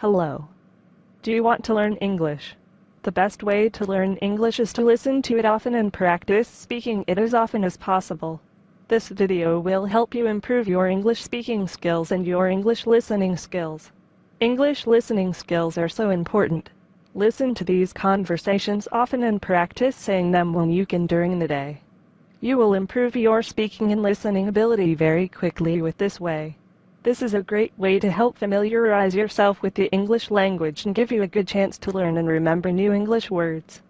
Hello. Do you want to learn English? The best way to learn English is to listen to it often and practice speaking it as often as possible. This video will help you improve your English speaking skills and your English listening skills. English listening skills are so important. Listen to these conversations often and practice saying them when you can during the day. You will improve your speaking and listening ability very quickly with this way. This is a great way to help familiarize yourself with the English language and give you a good chance to learn and remember new English words.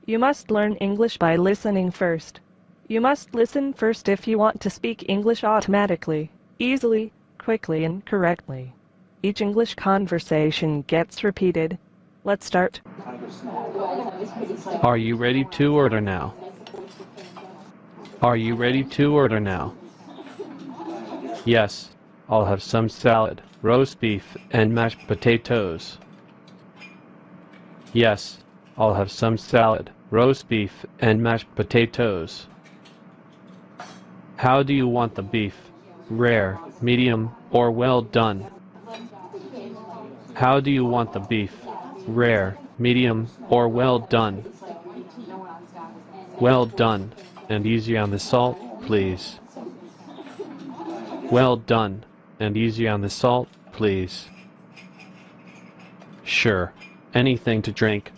You must learn English by listening first. You must listen first if you want to speak English automatically, easily, quickly and correctly. Each English conversation gets repeated. Let's start. Are you ready to order now? Are you ready to order now? Yes, I'll have some salad, roast beef, and mashed potatoes. Yes, I'll have some salad, roast beef, and mashed potatoes. How do you want the beef? Rare, medium, or well done? How do you want the beef? Rare, medium, or well done? Well done, and easy on the salt, please. Well done, and easy on the salt, please. Sure, anything to drink.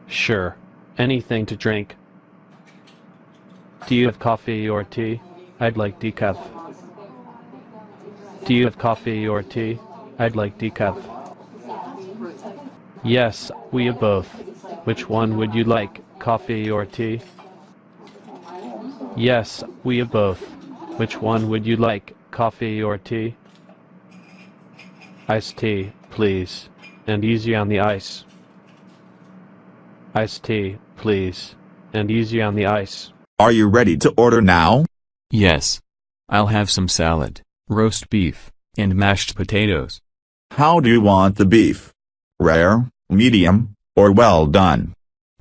Sure, anything to drink. Do you have coffee or tea? I'd like decaf. Do you have coffee or tea? I'd like decaf. Yes, we have both. Which one would you like, coffee or tea? Yes, we have both. Which one would you like, coffee or tea? Iced tea, please, and easy on the ice. Iced tea, please, and easy on the ice. Are you ready to order now? Yes. I'll have some salad, roast beef, and mashed potatoes. How do you want the beef? Rare, medium, or well done?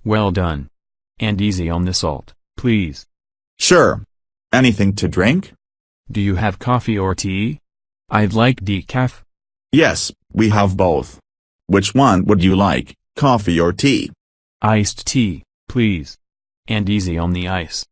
Well done. And easy on the salt, please. Sure. Anything to drink? Do you have coffee or tea? I'd like decaf. Yes, we have both. Which one would you like, coffee or tea? Iced tea, please. And easy on the ice.